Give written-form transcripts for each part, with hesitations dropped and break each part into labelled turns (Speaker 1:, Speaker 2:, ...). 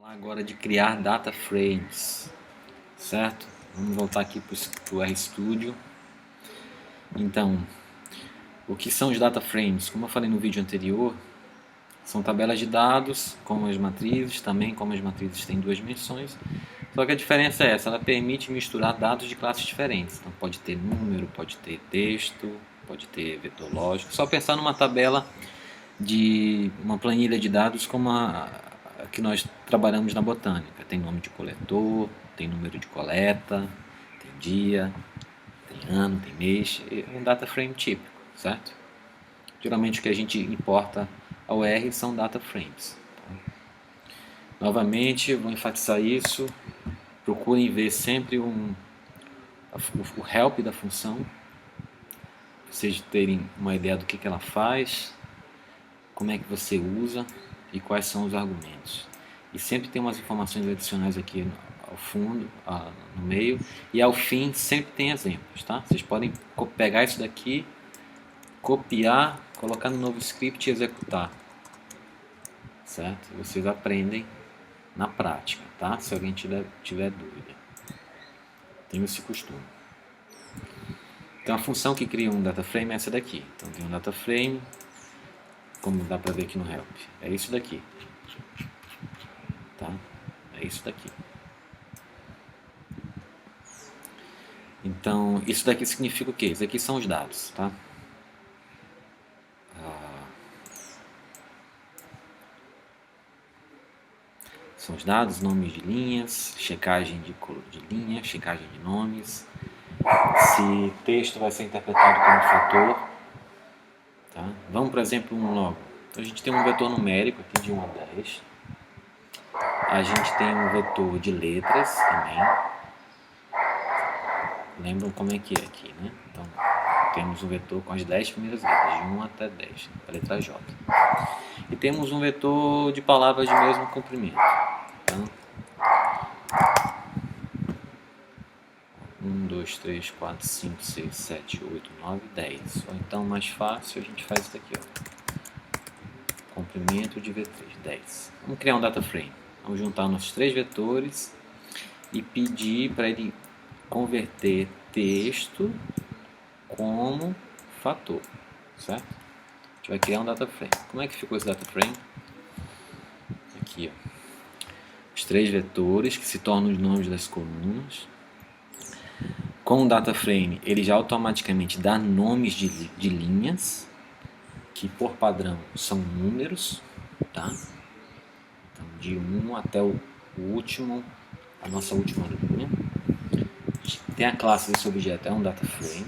Speaker 1: Falar agora de criar data frames, certo? Vamos voltar aqui para o RStudio. Então, o que são os data frames? Como eu falei no vídeo anterior, são tabelas de dados, como as matrizes, também como as matrizes têm duas dimensões. Só que a diferença é essa, ela permite misturar dados de classes diferentes. Então pode ter número, pode ter texto, pode ter vetor lógico. Só pensar numa tabela de uma planilha de dados como a que nós trabalhamos na botânica. Tem nome de coletor, tem número de coleta, tem dia, tem ano, tem mês. É um data frame típico, certo? Geralmente o que a gente importa ao R são data frames. Novamente, vou enfatizar isso. Procurem ver sempre o help da função, para vocês terem uma ideia do que ela faz, como é que você usa e quais são os argumentos. E sempre tem umas informações adicionais aqui ao fundo, no meio, e ao fim sempre tem exemplos, tá? Vocês podem pegar isso daqui, copiar, colocar no novo script e executar, certo? Vocês aprendem na prática, tá? Se alguém tiver dúvida. Tenho esse costume. Então a função que cria um data frame é essa daqui. Então tem um data frame, como dá para ver aqui no help, é isso daqui, tá? É isso daqui. Então isso daqui significa o quê? Isso aqui são os dados, tá? São os dados, nomes de linhas, checagem de linha, checagem de nomes, se texto vai ser interpretado como fator, tá? Vamos, por exemplo, logo. Então a gente tem um vetor numérico aqui de 1 a 10. A gente tem um vetor de letras também. Lembram como é que é aqui, né? Então temos um vetor com as 10 primeiras letras, de 1 até 10, a letra J. E temos um vetor de palavras de mesmo comprimento. Então, 1, 2, 3, 4, 5, 6, 7, 8, 9, 10. Ou então, mais fácil, a gente faz isso daqui, ó. Comprimento de V3, 10. Vamos criar um data frame. Vamos juntar nossos três vetores e pedir para ele converter texto como fator, certo? A gente vai criar um data frame. Como é que ficou esse data frame? Aqui, ó. Os três vetores que se tornam os nomes das colunas. Com o data frame, ele já automaticamente dá nomes de linhas, que por padrão são números, tá? Então, de 1 até o último, a nossa última linha. Tem a classe desse objeto, é um data frame.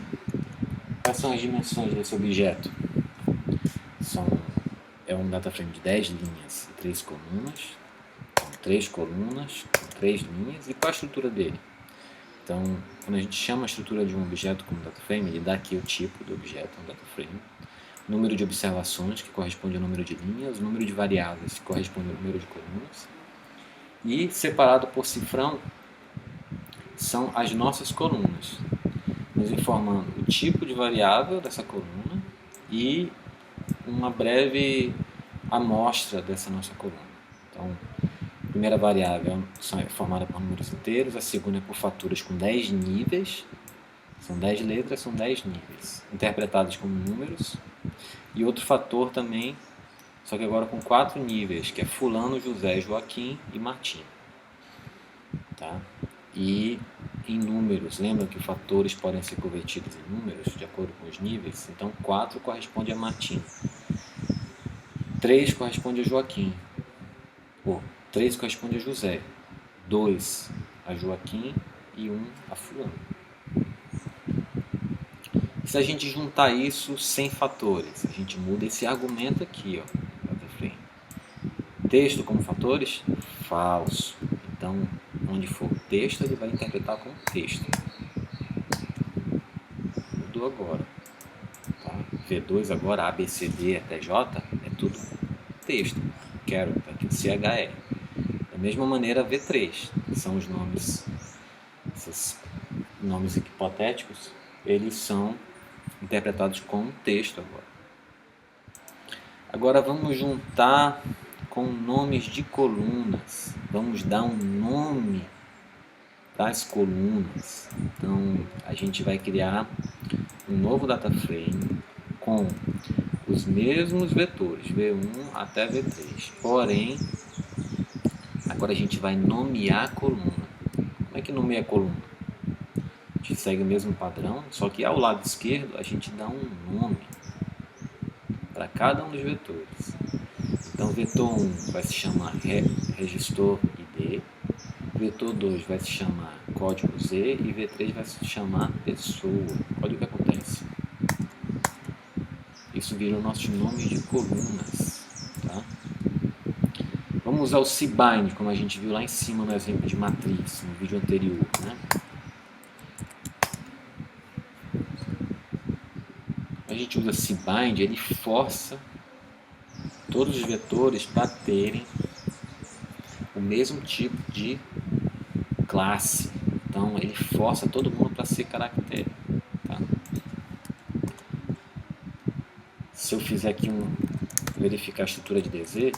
Speaker 1: Quais são as dimensões desse objeto? É um data frame de 10 linhas e 3 colunas. Então, 3 colunas, 3 linhas. E qual a estrutura dele? Então, quando a gente chama a estrutura de um objeto como data frame, ele dá aqui o tipo do objeto, um data frame. Número de observações, que corresponde ao número de linhas. Número de variáveis, que corresponde ao número de colunas. E separado por cifrão, são as nossas colunas, nos informando o tipo de variável dessa coluna e uma breve amostra dessa nossa coluna. Então, a primeira variável é formada por números inteiros, a segunda é por faturas com 10 níveis, são 10 letras, são 10 níveis, interpretadas como números, e outro fator também, só que agora com 4 níveis, que é fulano, José, Joaquim e Martim. Tá? E em números, lembra que fatores podem ser convertidos em números de acordo com os níveis? Então 4 corresponde a Martim, 3 corresponde a Joaquim, 3 corresponde a José, 2 a Joaquim e 1 a fulano. Se a gente juntar isso sem fatores, a gente muda esse argumento aqui, ó. Texto como fatores? Falso. Então, onde for texto, ele vai interpretar como texto. Mudou agora. Tá? V2 agora, A, B, C, D até J, é tudo texto. Quero aqui o CHR. Da mesma maneira, V3, que são os nomes, esses nomes hipotéticos, eles são interpretados como texto agora. Agora vamos juntar com nomes de colunas. Vamos dar um nome para as colunas. Então, a gente vai criar um novo data frame com os mesmos vetores, V1 até V3. Porém, agora a gente vai nomear a coluna. Como é que nomeia a coluna? A gente segue o mesmo padrão, só que ao lado esquerdo a gente dá um nome para cada um dos vetores. Então, vetor 1 vai se chamar registor ID, vetor 2 vai se chamar código Z e V3 vai se chamar pessoa. Olha o que acontece. Isso vira o nosso nome de colunas. Tá? Vamos usar o cbind, como a gente viu lá em cima no exemplo de matriz, no vídeo anterior. Né? A gente usa cbind, ele força todos os vetores para terem o mesmo tipo de classe. Então ele força todo mundo para ser caractere. Tá? Se eu fizer aqui verificar a estrutura de DZ,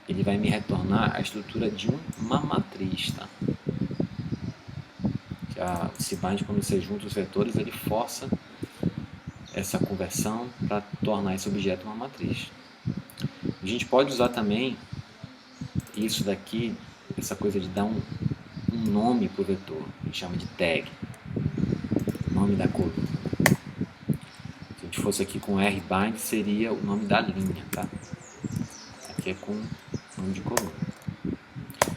Speaker 1: ele vai me retornar a estrutura de uma matriz. Tá? O cbind, quando você junta os vetores, ele força essa conversão para tornar esse objeto uma matriz. A gente pode usar também isso daqui, essa coisa de dar um nome para o vetor, a gente chama de tag, nome da coluna. Se a gente fosse aqui com rbind, seria o nome da linha, tá? Aqui é com nome de coluna.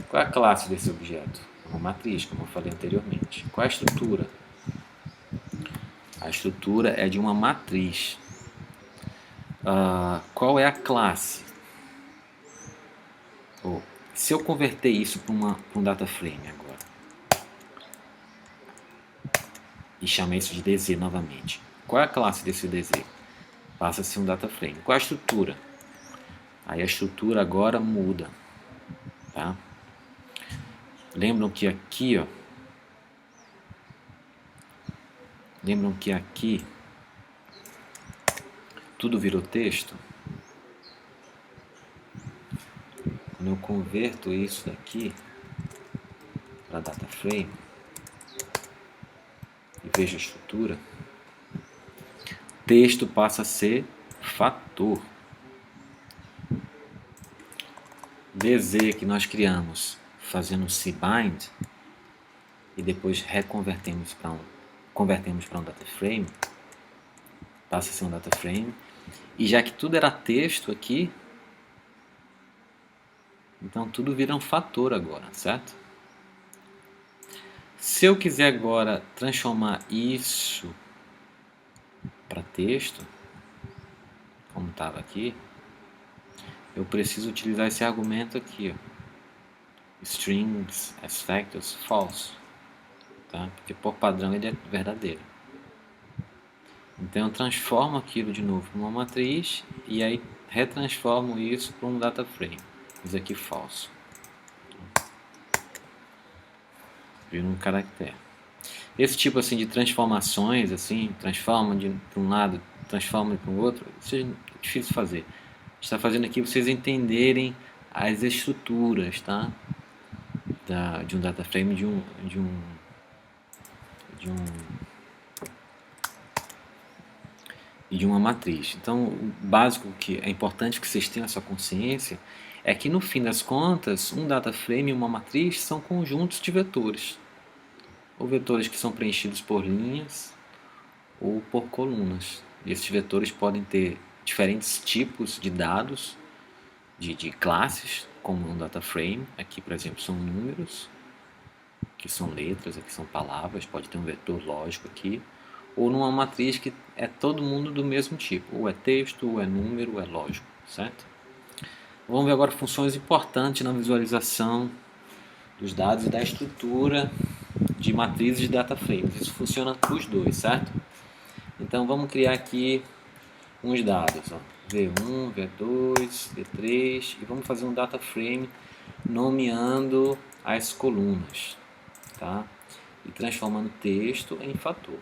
Speaker 1: Qual é a classe desse objeto? É uma matriz, como eu falei anteriormente. Qual é a estrutura? A estrutura é de uma matriz. Qual é a classe? Se eu converter isso para um data frame agora e chamar isso de DZ novamente, qual é a classe desse DZ? Passa a ser um data frame. Qual é a estrutura? Aí a estrutura agora muda. Tá? Lembram que aqui, tudo virou texto? Quando eu converto isso daqui para data frame e vejo a estrutura, texto passa a ser fator. DZ que nós criamos fazendo um cbind e depois convertemos para um data frame, passa a ser um data frame. E já que tudo era texto aqui, então tudo vira um fator agora, certo? Se eu quiser agora transformar isso para texto, como estava aqui, eu preciso utilizar esse argumento aqui, strings as factors false, tá? Porque por padrão ele é verdadeiro. Então eu transformo aquilo de novo para uma matriz e aí retransformo isso para um data frame. Isso aqui falso. Vira um caractere. Esse tipo assim de transformações, assim, transforma para um lado, transforma para o outro, isso é difícil fazer. A gente está fazendo aqui para vocês entenderem as estruturas, tá? De um data frame, de uma matriz. Então, o básico que é importante que vocês tenham essa consciência é que, no fim das contas, um data frame e uma matriz são conjuntos de vetores. Ou vetores que são preenchidos por linhas ou por colunas. E esses vetores podem ter diferentes tipos de dados, de classes, como um data frame. Aqui, por exemplo, são números, aqui são letras, aqui são palavras, pode ter um vetor lógico aqui. Ou numa matriz que é todo mundo do mesmo tipo, ou é texto, ou é número, ou é lógico, certo? Vamos ver agora funções importantes na visualização dos dados e da estrutura de matrizes de data frames. Isso funciona para os dois, certo? Então vamos criar aqui uns dados, V1, V2, V3, e vamos fazer um data frame nomeando as colunas, tá? E transformando texto em fator.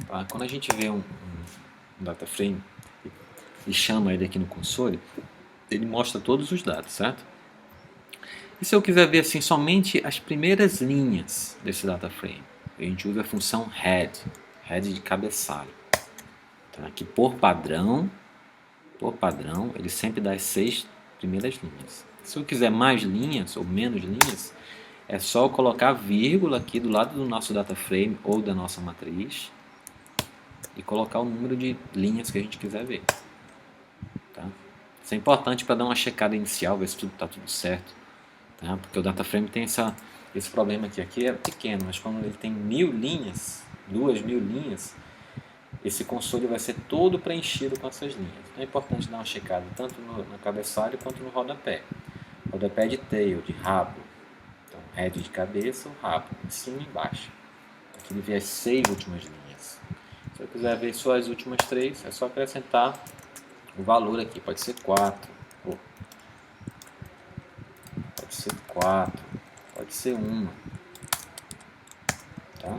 Speaker 1: Tá? Quando a gente vê um data frame e chama ele aqui no console, ele mostra todos os dados, certo? E se eu quiser ver assim somente as primeiras linhas desse data frame, a gente usa a função head de cabeçalho, tá? Que por padrão, ele sempre dá as 6 primeiras linhas. Se eu quiser mais linhas ou menos linhas, é só eu colocar vírgula aqui do lado do nosso data frame ou da nossa matriz e colocar o número de linhas que a gente quiser ver. Tá? Isso é importante para dar uma checada inicial, ver se tudo está tudo certo. Tá? Porque o data frame tem esse problema aqui é pequeno, mas quando ele tem 1000 linhas, 2000 linhas, esse console vai ser todo preenchido com essas linhas. Então é importante dar uma checada tanto no cabeçalho quanto no rodapé. Rodapé de tail, de rabo. Então, head de cabeça, o rabo, em cima e embaixo. Aqui ele vê as 6 últimas linhas. Se eu quiser ver só as últimas 3, é só acrescentar o valor aqui. Pode ser 4, pode ser 4, pode ser 1. Tá?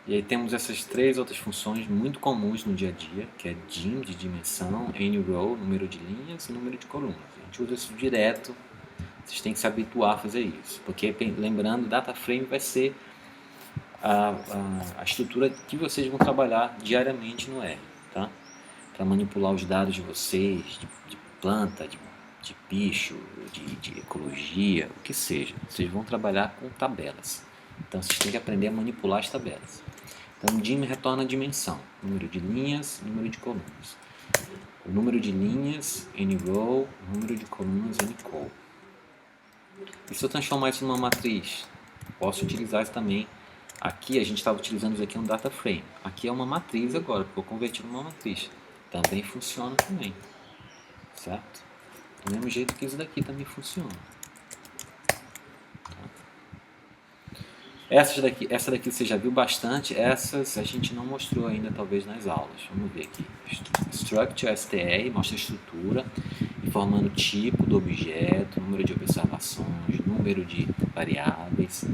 Speaker 1: E aí temos essas 3 outras funções muito comuns no dia a dia, que é dim, de dimensão, nrow, número de linhas e número de colunas. A gente usa isso direto, vocês têm que se habituar a fazer isso. Porque, lembrando, data frame vai ser a estrutura que vocês vão trabalhar diariamente no R, tá? Para manipular os dados de vocês, de planta, de bicho, de ecologia, o que seja. Vocês vão trabalhar com tabelas. Então vocês têm que aprender a manipular as tabelas. Então, dim retorna a dimensão, número de linhas, número de colunas. O número de linhas, nrow, número de colunas, ncol. E se eu transformar isso numa matriz? Posso utilizar isso também. Aqui a gente estava utilizando isso aqui um data frame. Aqui é uma matriz agora, porque eu converti numa matriz. Também funciona também. Certo? Do mesmo jeito que isso daqui também funciona. Essa daqui você já viu bastante, essas a gente não mostrou ainda talvez nas aulas. Vamos ver aqui. Structure, STR, mostra a estrutura, informando o tipo do objeto, número de observações, número de variáveis,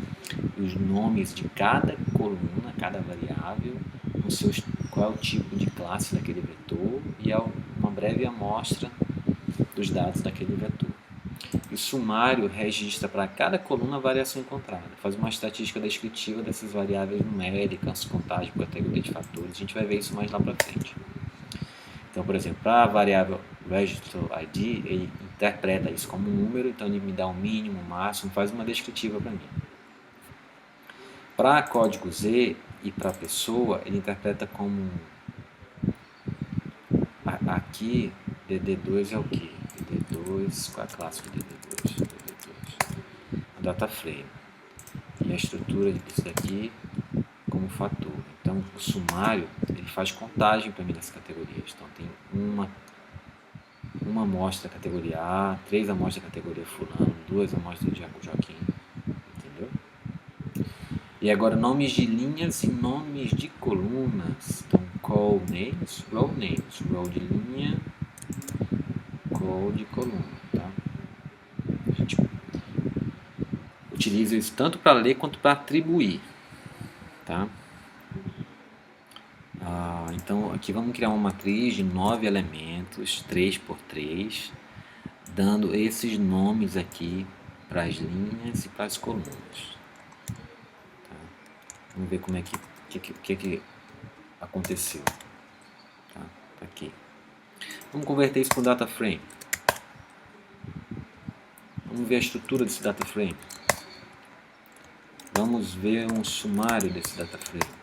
Speaker 1: os nomes de cada coluna, cada variável, qual é o tipo de classe daquele vetor e uma breve amostra dos dados daquele vetor. E o sumário registra para cada coluna a variação encontrada. Faz uma estatística descritiva dessas variáveis numéricas, contagem por categoria de fatores. A gente vai ver isso mais lá para frente. Então, por exemplo, para a variável Register ID, ele interpreta isso como um número, então ele me dá o mínimo, o máximo, faz uma descritiva para mim. Para código Z e para pessoa, ele interpreta como aqui DD2 é o que? DD2, qual é a classe de DD2? A data frame. E a estrutura disso daqui como fator. Então o sumário ele faz contagem para mim das categorias. Então tem uma amostra da categoria A, 3 amostras da categoria fulano, 2 amostras do Joaquim. Entendeu? E agora nomes de linhas e nomes de colunas. Então call names, row de linha, call de coluna, tá? A gente utiliza isso tanto para ler quanto para atribuir, tá? Então aqui vamos criar uma matriz de 9 elementos, 3 por 3, dando esses nomes aqui para as linhas e para as colunas. Tá? Vamos ver como é que aconteceu. Tá? Aqui. Vamos converter isso para um data frame. Vamos ver a estrutura desse data frame. Vamos ver um sumário desse data frame.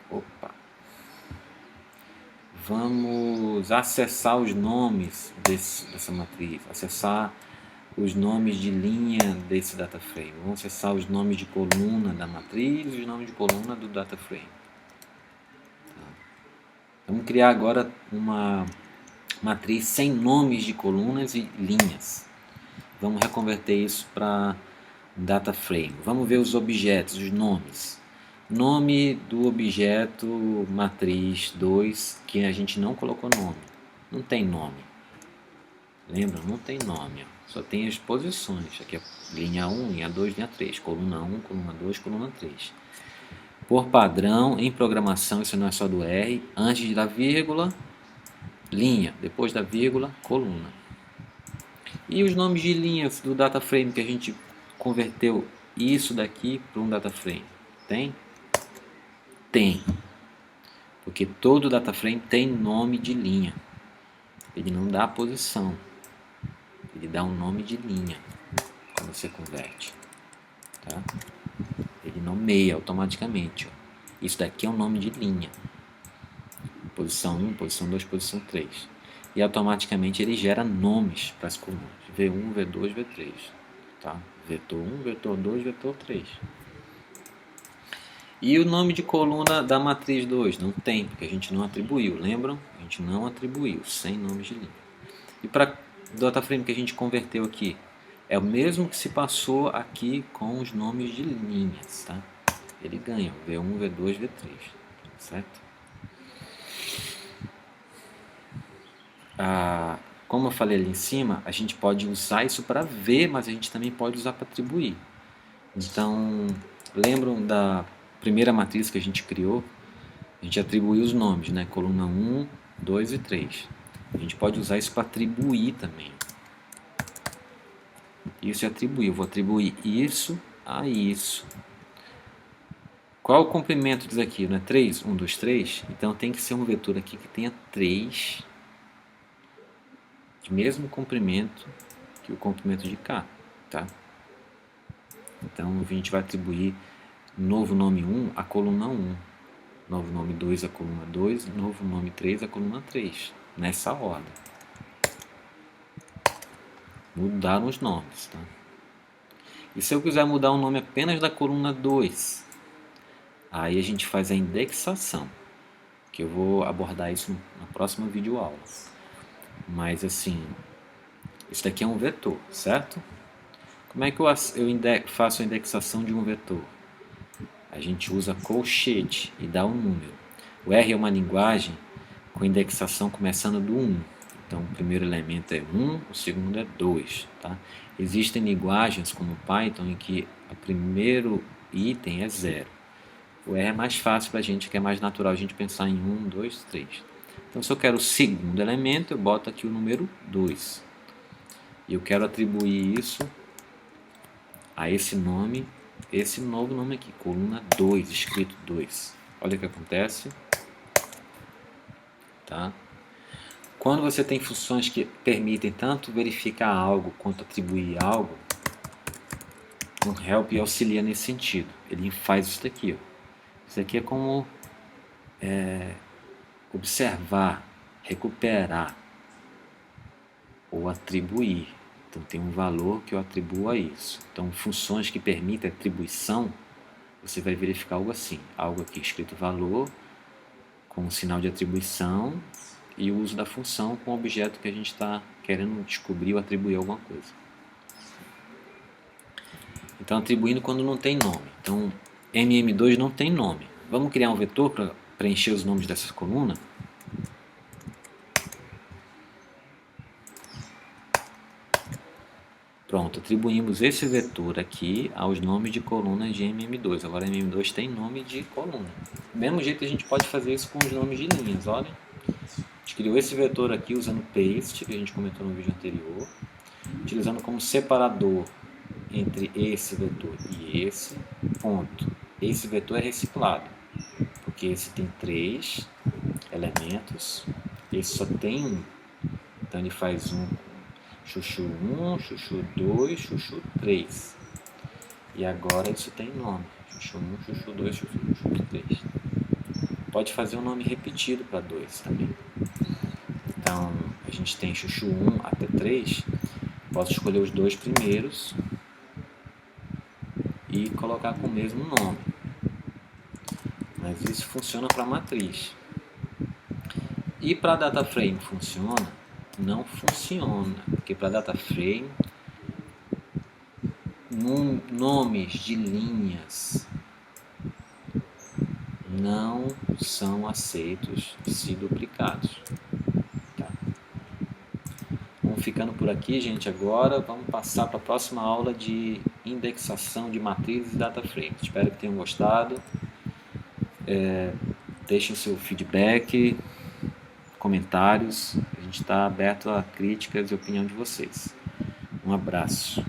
Speaker 1: Opa. Vamos acessar os nomes dessa matriz, acessar os nomes de linha desse data frame. Vamos acessar os nomes de coluna da matriz e os nomes de coluna do data frame. Tá. Vamos criar agora uma matriz sem nomes de colunas e linhas. Vamos reconverter isso para data frame. Vamos ver os objetos, os nomes. Nome do objeto matriz 2 que a gente não colocou nome. Não tem nome. Lembra? Não tem nome. Só tem as posições. Aqui é linha 1, linha 2, linha 3. Coluna 1, coluna 2, coluna 3. Por padrão, em programação, isso não é só do R, antes da vírgula, linha, depois da vírgula, coluna. E os nomes de linhas do data frame que a gente converteu isso daqui para um data frame? Tem? Tem. Porque todo data frame tem nome de linha. Ele não dá a posição. Ele dá um nome de linha quando você converte. Tá? Ele nomeia automaticamente. Ó. Isso daqui é um nome de linha. Posição 1, posição 2, posição 3. E automaticamente ele gera nomes para as colunas. V1, V2, V3. Tá? Vetor 1, vetor 2, vetor 3. E o nome de coluna da matriz 2? Não tem, porque a gente não atribuiu. Lembram? A gente não atribuiu, sem nomes de linha. E para o data frame que a gente converteu aqui? É o mesmo que se passou aqui com os nomes de linhas. Tá? Ele ganha V1, V2, V3. Certo? Como eu falei ali em cima, a gente pode usar isso para ver, mas a gente também pode usar para atribuir. Então, lembram da primeira matriz que a gente criou? A gente atribuiu os nomes, né? Coluna 1, 2 e 3. A gente pode usar isso para atribuir também. Isso é atribuir. Eu vou atribuir isso a isso. Qual o comprimento disso aqui? Não é 3? 1, 2, 3? Então tem que ser um vetor aqui que tenha 3 de mesmo comprimento que o comprimento de cá, tá? Então a gente vai atribuir novo nome 1 à coluna 1, novo nome 2 à coluna 2, novo nome 3 à coluna 3, nessa ordem. Mudaram os nomes, tá? E se eu quiser mudar o nome apenas da coluna 2, aí a gente faz a indexação, que eu vou abordar isso na próxima videoaula. Mas assim, isso daqui é um vetor, certo? Como é que eu faço a indexação de um vetor? A gente usa colchete e dá um número. O R é uma linguagem com indexação começando do 1. Então o primeiro elemento é 1, o segundo é 2. Tá? Existem linguagens como Python em que o primeiro item é 0. O R é mais fácil para a gente, que é mais natural a gente pensar em 1, 2, 3. Então, se eu quero o segundo elemento, eu boto aqui o número 2. E eu quero atribuir isso a esse nome, esse novo nome aqui, coluna 2, escrito 2. Olha o que acontece. Tá? Quando você tem funções que permitem tanto verificar algo quanto atribuir algo, o help auxilia nesse sentido. Ele faz isso daqui. Ó. Isso aqui é como observar, recuperar ou atribuir. Então tem um valor que eu atribuo a isso. Então funções que permitem atribuição, você vai verificar algo assim. Algo aqui escrito valor, com um sinal de atribuição e o uso da função com o objeto que a gente está querendo descobrir ou atribuir alguma coisa. Então atribuindo quando não tem nome. Então MM2 não tem nome. Vamos criar um vetor para preencher os nomes dessas colunas? Pronto, atribuímos esse vetor aqui aos nomes de colunas de MM2. Agora MM2 tem nome de coluna. Do mesmo jeito que a gente pode fazer isso com os nomes de linhas, olha. A gente criou esse vetor aqui usando paste, que a gente comentou no vídeo anterior, utilizando como separador entre esse vetor e esse ponto. Esse vetor é reciclado, porque esse tem 3 elementos, esse só tem 1. Então ele faz um chuchu 1, chuchu 2, chuchu 3. E agora isso tem nome. Chuchu 1, chuchu 2, chuchu 3. Pode fazer um nome repetido para 2 também. Então a gente tem chuchu 1 até 3. Posso escolher os 2 primeiros e colocar com o mesmo nome. Mas isso funciona para matriz. E para data frame funciona? Não funciona, porque para data frame nomes de linhas não são aceitos se duplicados. Tá? Vamos ficando por aqui, gente. Agora vamos passar para a próxima aula de indexação de matrizes e data frame. Espero que tenham gostado. Deixem seu feedback, comentários. A gente está aberto a críticas e opinião de vocês. Um abraço.